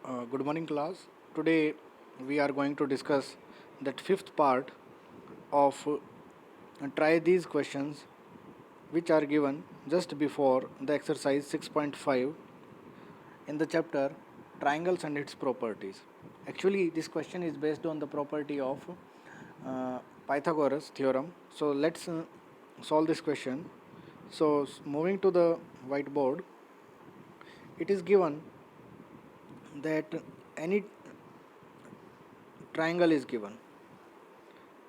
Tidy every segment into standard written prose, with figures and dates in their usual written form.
Good morning, class. Today we are going to discuss that fifth part of try these questions which are given just before the exercise 6.5 in the chapter triangles and its properties. Actually, this question is based on the property of Pythagoras theorem. So let's solve this question. So moving to the whiteboard, it is given that any triangle is given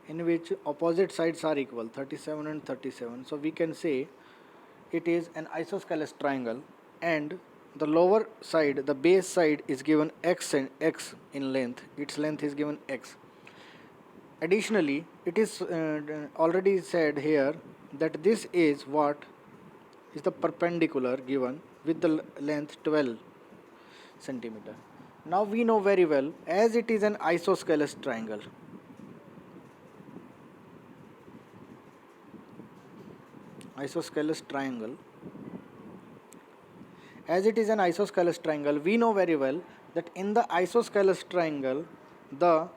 in which opposite sides are equal 37 and 37. So we can say it is an isosceles triangle, and the lower side, the base side, is given x and x in length. Its length is given x. Additionally, it is already said here that this is what is the perpendicular given with the length 12 centimeter. Now we know very well, as it is an isosceles triangle, as it is an isosceles triangle, we know very well that in the isosceles triangle, the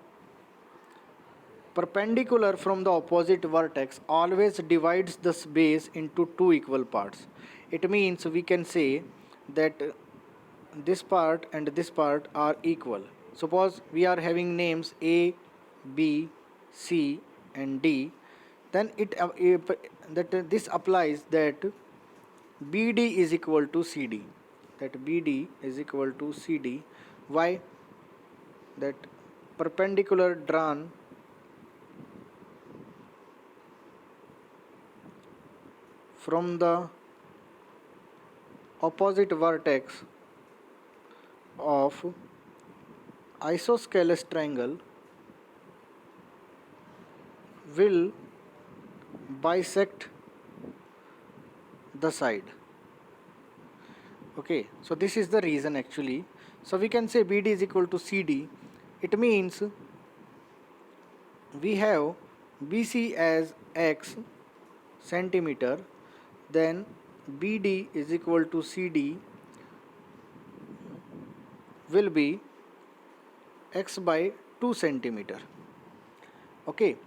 perpendicular from the opposite vertex always divides the base into two equal parts. It means we can say that this part and this part are equal. Suppose we are having names A, B, C and D, then this applies that BD is equal to CD. That BD is equal to CD. Why? That perpendicular drawn from the opposite vertex of isosceles triangle will bisect the side. Okay, so this is the reason actually. So we can say BD is equal to CD. It means we have BC as x centimeter, then BD is equal to CD will be x by 2 centimeter. Okay,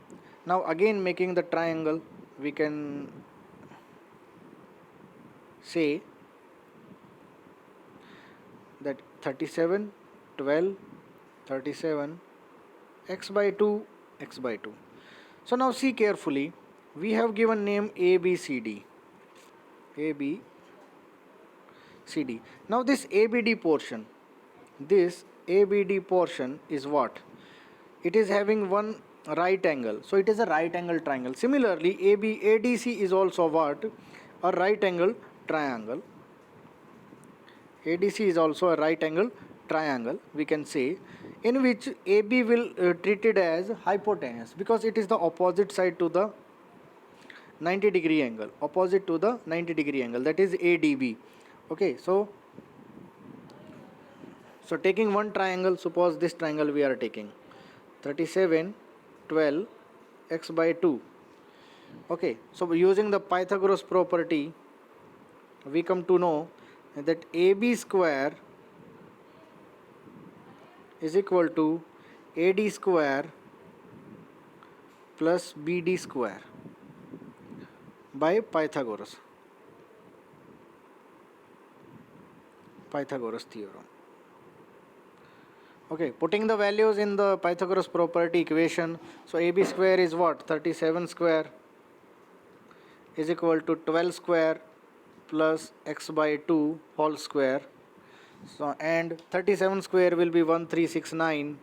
now again making the triangle, we can say that 37, 12, 37, x by 2, x by 2. So now see carefully, we have given name ABCD. ABCD. Now this ABD portion is what? It is having one right angle. So it is a right angle triangle. Similarly, ADC is also what? A right angle triangle. ADC is also a right angle triangle, we can say, in which AB will treated as hypotenuse because it is the opposite side to the 90-degree angle, opposite to the 90-degree angle, that is ADB. Okay, so taking one triangle, suppose this triangle we are taking 37, 12, x by 2. Okay, so using the Pythagoras property, we come to know that AB square is equal to AD square plus BD square by Pythagoras theorem. Okay, putting the values in the Pythagoras property equation, so AB square is what? 37 square is equal to 12 square plus x by 2 whole square. So and 37 square will be 1369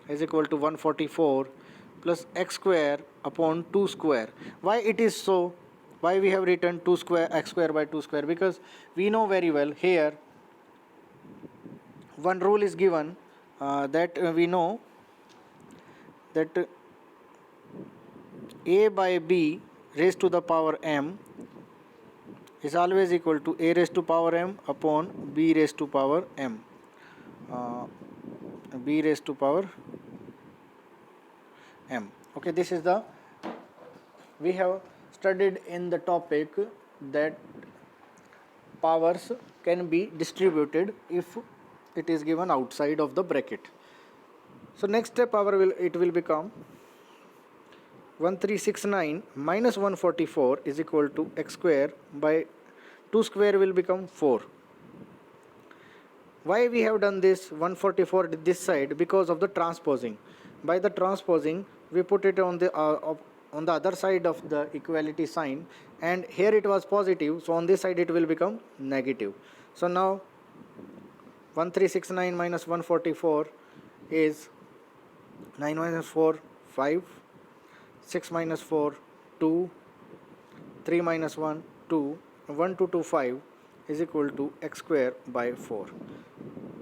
is equal to 144 plus x square upon 2 square. Why it is so? Why we have written 2 square x square by 2 square? Because we know very well here one rule is given that we know that a by b raised to the power m is always equal to a raised to power m upon b raised to power m. B raised to power m. Okay, this is the, we have studied in the topic that powers can be distributed if it is given outside of the bracket. So next step it will become 1369 minus 144 is equal to x square by 2 square will become 4. Why we have done this 144 this side? Because of the transposing. By the transposing we put it on the other side of the equality sign, and here it was positive, so on this side it will become negative. So now 1369 minus 144 is 9 minus 4 5, 6 minus 4 2, 3 minus 1 2, 1225 is equal to x square by 4.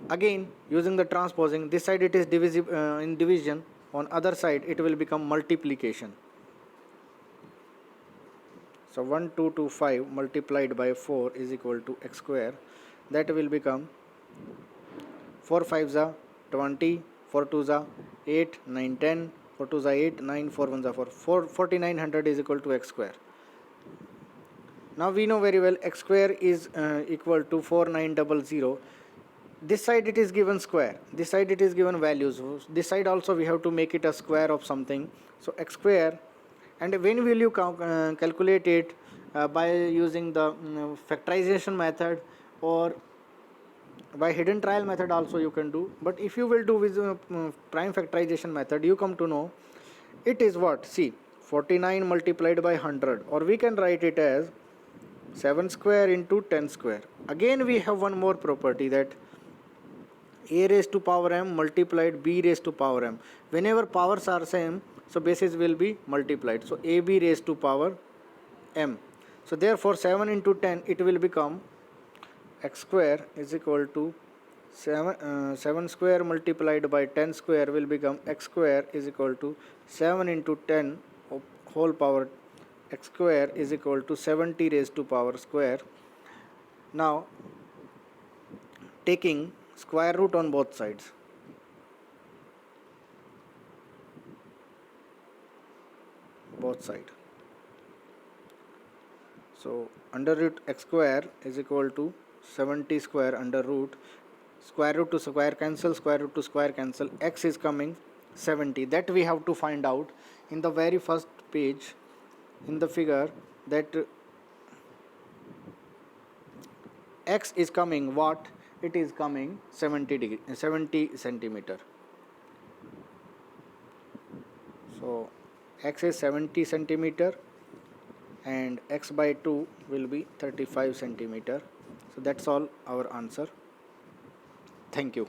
Again using the transposing, this side it is divisible in division, on other side it will become multiplication. So 1225 multiplied by 4 is equal to x square. That will become 4 5s are 20, 4 2s are 8, 9 10, 4 2s are 8, 9 4 1s are 4, 4900 is equal to x square. Now we know very well x square is equal to 4900. This side it is given square, this side it is given values, this side also we have to make it a square of something. So x square, and when will you calculate it? By using the factorization method, or by hidden trial method also you can do. But if you will do with prime factorization method, you come to know it is what? See, 49 multiplied by 100, or we can write it as 7 square into 10 square. Again we have one more property, that a raised to power m multiplied b raised to power m. Whenever powers are same, so bases will be multiplied. So ab raised to power m. So therefore 7 into 10 it will become x square is equal to 7 square multiplied by 10 square will become x square is equal to 7 into 10 whole power x square is equal to 70 raised to power square. Now taking square root on both sides, so under root x square is equal to 70 square under root, square root to square cancel, square root to square cancel, x is coming 70. That we have to find out in the very first page in the figure, that x is coming what? It is coming 70 centimeter. So x is 70 centimeter and x by 2 will be 35 centimeter. So that's all our answer. Thank you.